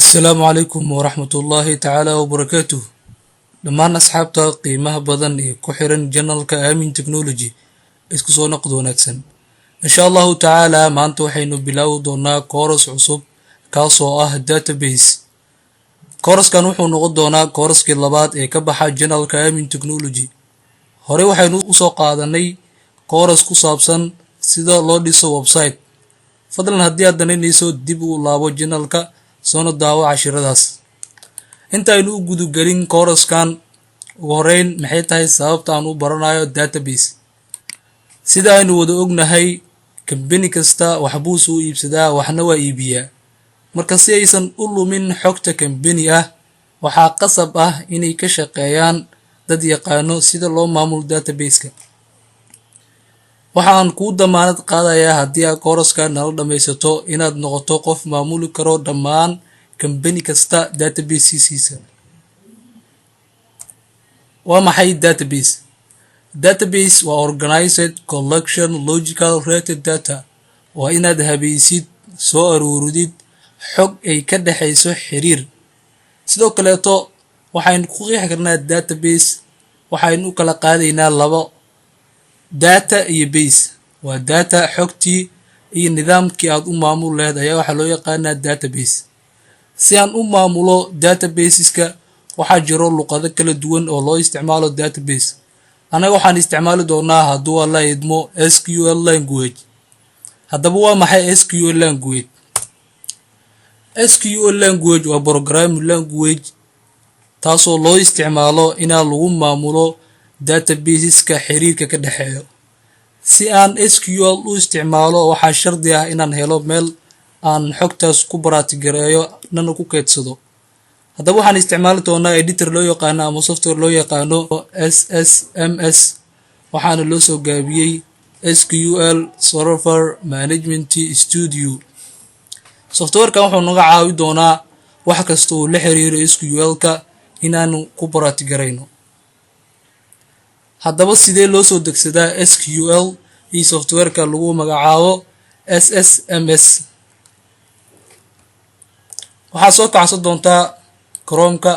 السلام عليكم ورحمة الله تعالى وبركاته. dhammaan asxaabta qiimaha badan ee ku xiran janalka aamin technology isku soo noqdo wanaagsan. insha allahu tacaala maanta waxaynu bilaawi doonaa kooras cusub kaasoo ah database. kooraskan wuxuu noqon doonaa kooraskii labaad ee ka baxa janalka aamin technology. hore waxaynu usoo qaadanay kooras ku saabsan sida loo dhiso website. fadlan haddii aad danaynayso dib u laabo janalka soona daawo cashiradaas. intaynu u gudagelin kooraskan ugu horeyn maxay tahay sababta aan u baranayo database. sida aynu wada ognahay kambani kasta waxbuu soo iibsadaa waxna waa iibiyaa. marka si aysan u lumin xogta kambani ah waxaa qasab ah inay ka shaqeeyaan dad yaqaano sida loo maamulo database-ka. waxaan kuu damaanad qaadayaa haddii aad kooraskan nala dhamaysato inaad noqoto qof maamuli karo dhammaan kambani kasta database-kiisa. waa maxay database? database waa organized collection logical rated data. waa inaad habaysid soo aruuridid xog ay ka dhexayso xiriir. sidoo kaleeto waxaynu ku qeexi karnaa database waxaynu u kala qaadaynaa labo: data iyo base. waa data xogtii iyo nidaamkii aad u maamul lahayd ayaa waxaa loo yaqaanaa database. si aan u maamulo databaseska waxaa jiro luqado kala duwan oo loo isticmaalo database. anaga waxaan isticmaali doonaa hadduu alla idmo SQL language. haddaba waa maxay SQL language? SQL language waa programming language taasoo loo isticmaalo inaa lagu maamulo databaseska xiriirka ka dhexeeyo. si aan SQL u isticmaalo waxaa shardi ah inaan helo meel aan xogtaas ku baraatigareeyo nana ku keydsado. haddaba waxaan isticmaali doonaa editor loo yaqaano ama software loo yaqaano SSMS, waxaana loo soo gaabiyey SQL Server Management Studio. softwarekan wuxuu naga caawi doonaa wax kasta oo la xiriiro SQL-ka inaanu ku baraatigareyno. haddaba sidee loo soo degsadaa SQL iyo softwareka lagu magacaabo SSMS? waxaa soo kacsan doontaa Chrome-ka.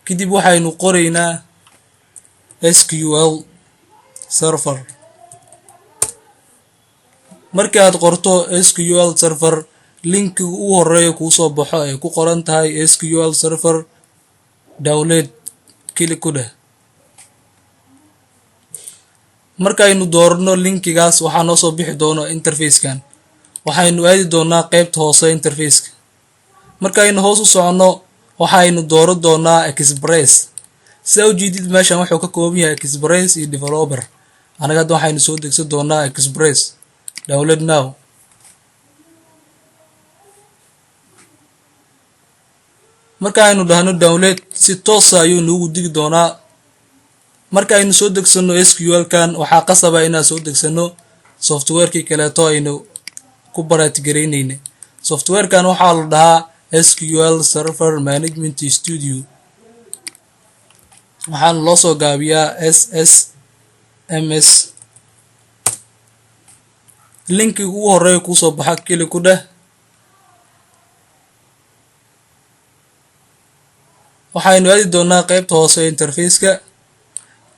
kadib waxaynu qoraynaa SQL Server. markii aad qorto SQL Server linkiga ugu horeeya kuu soo baxo ay ku qoran tahay SQL Server download kili ku dheh. markaynu doorno linkigaas waxaa noo soo bixi doono interfacekan. waxaynu aadi doonaa qaybta hoose interfaceka. markaynu hoos u soconno waxaynu dooran doonaa Express. sidaa ujeedid meeshan wuxuu ka kooban yahay Express iyo developer. anaga hadda waxaynu soo degsan doonaa Express. download now. markaaynu dhahno download si toosa ayuu noogu digi doonaa. markaaynu soo degsano SQL-kan waxaa qasaba inaan soo degsano softwarekii kaleeto aynu ku baraatigareynayna. softwarekan waxaa la dhahaa SQL Server Management Studio, waxaana loo soo gaabiyaa SSMS. linkiga ugu horeeya kuusoo baxa kili ku dheh. waxaynu aadi doonaa qaybta hoose interfaceka.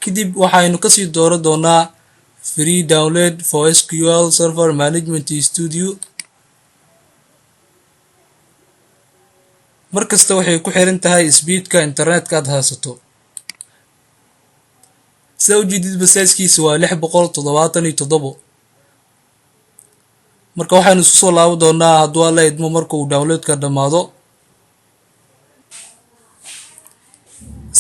kadib waxaynu kasii dooran doonaa free download for SQL Server Management Studio. markasta waxay ku xiran tahay speedka internetka aad haysato. sida ujeedid size-kiisa waa 677. marka waxaynu isku soo laaban doonaa hadduu alla idmo marka uu downloadka dhamaado.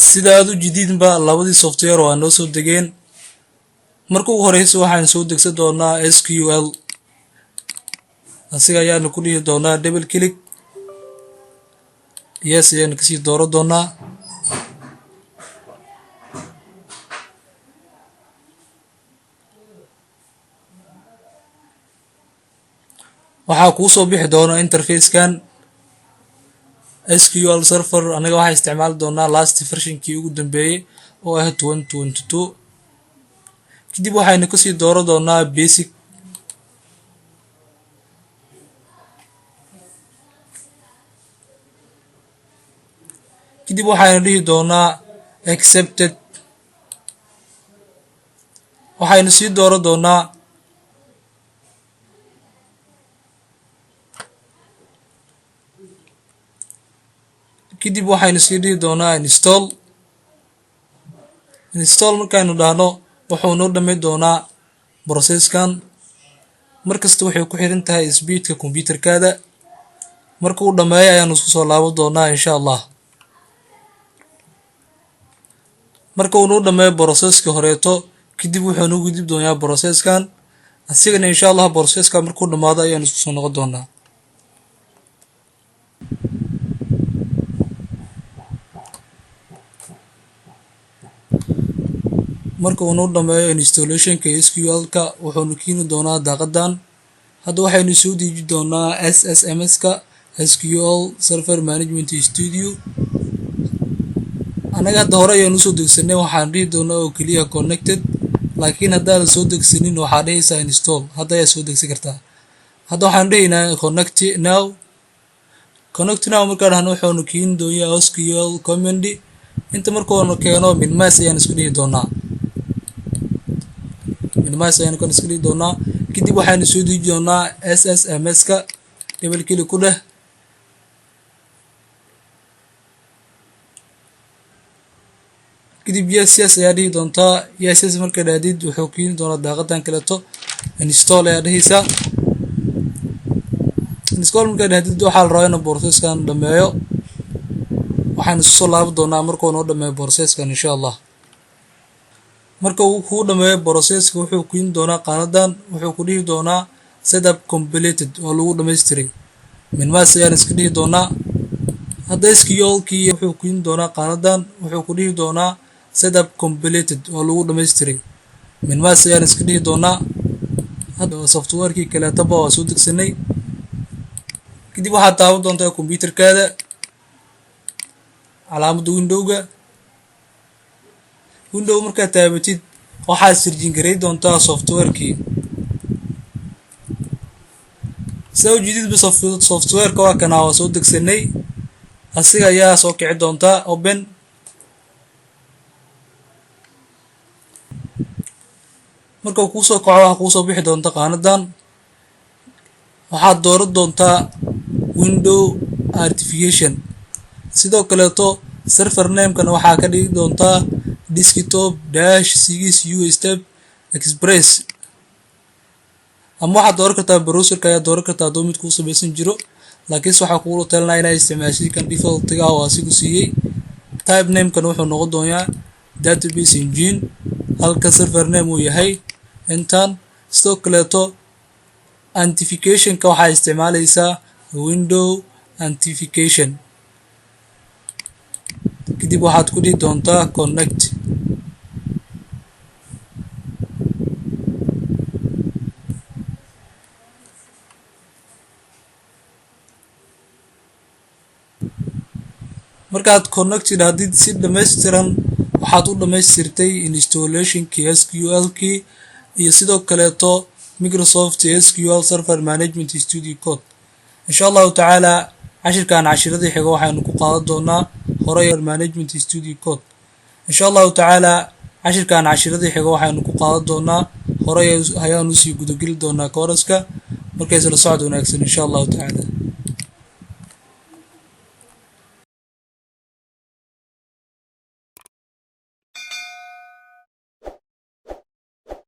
sida aad u jididba labadii software waa noo soo degeen. marka ugu horeysa waxaan soo degsan doonaa SQL. asiga ayaanu ku dhihi doonaa double click. yes ayaanu kasii dooran doonaa. waxaa kuu soo bixi doona interfacekan SQL Server. anaga waxaan isticmaali doonaa last versionkii ugu dambeeyay oo ah 2022. kadib waxaynu kasii dooran doonaa basic. kadib waxaynu dhihi doonaa accepted. waxaynu sii dooran doonaa kadib waxaynu sii dhihi doonaa install markaynu dhahno wuxuu noo dhammayn doonaa processkan. markasta waxay ku xiran tahay speedka computerkaada. marka uu dhammeeyo ayaanu isku soo laaban doonaa insha allah. marka uu noo dhammeeyo processka horeeto kadib wuxuu noo gudub doonaa processkan asigana insha allah. processka markuu dhamaado ayaanu isku soo noqon doonaa. marka uu noo dhammeeyo installationka SQL-ka wuxuunu keeni doonaa daaqadan. hadda waxaynu soo deji doonaa SSMS-ka SQL Server Management Studio. anaga hadda hore ayaanu soo degsanay, waxaan dhihi doonaa oo keliya connected, laakiin haddaadan soo degsanin waxaa dhehaysaa install. hadda ayaa soo degsan kartaa. hadda waxaan dhehaynaa connect now markaan dhahno wuxuunu keeni doonaa SQL command. inta markuunu keeno minimize ayaan isku dhihi doonaa. kadib waxaynu soo deji doonaa SSMS-ka. double click ku dheh. kadib yes ayaa dhihi doontaa. yes marka dhahdid wuxuu keeni doonaa daaqadan kaleeto. install ayaa dhehaysaa. install marka dhahdid waxaa la rabaa inuu processkan dhameeyo. waxaynu isku soo laaban doonaa markuu noo dhameeyo processkan insha allah. marka uu kuu dhameeyo processka wuxuu keeni doonaa qaanadan. wuxuu ku dhihi doonaa setup completed oo lagu dhammaystiray. minimize ayaan iska dhihi doonaa. hadda SQL-kii wuxuu keeni doonaa qaanadan. wuxuu ku dhihi doonaa setup completed oo lagu dhammaystiray. minimize ayaan iska dhihi doonaa. hadda software-kii kaleetaba waa soo degsanay. kadib waxaad taaban doontaa computerkaada calaamadda window markaad taabatid waxaad sirjin garay doontaa software-kii. sida ujeedidba software-ka waa kana waa soo degsanay. asiga ayaa soo kici doontaa open. marka uu kuusoo kaco waxaa kuusoo bixi doonta qaanadan. waxaad dooran doontaa window artification. sidoo kaleeto server namekana waxaa ka dhigi doontaa desktop -6 step express. ama waxaad dooran kartaa browserka ayaa dooran kartaa hadduu mid kuu samaysan jiro, laakiinse waxaa kuula talinaya inaad isticmaashid kan defaultiga oo asigu siiyey. type namekana wuxuu noqon doonaa database engine, halka server name uu yahay intan. sidoo kaleeto authenticationka waxaa isticmaalaysaa window authentication. kadib waxaad ku dhihi doontaa connect. markaad connected haddii si dhammaystiran waxaad u dhammaystirtay installationkii SQL-kii iyo sidoo kaleeto Microsoft SQL Server Management Studio Code. insha allahu tacaala cashirkan cashiradii xiga waxaynu ku qaadan doonaa horay management studio code. insha allahu tacaala cashirkan cashiradii xiga waxaynu ku qaadan doonaa horay ayaanu sii gudageli doonaa kooraska. markaysla socod wanaagsan insha allahu tacaala.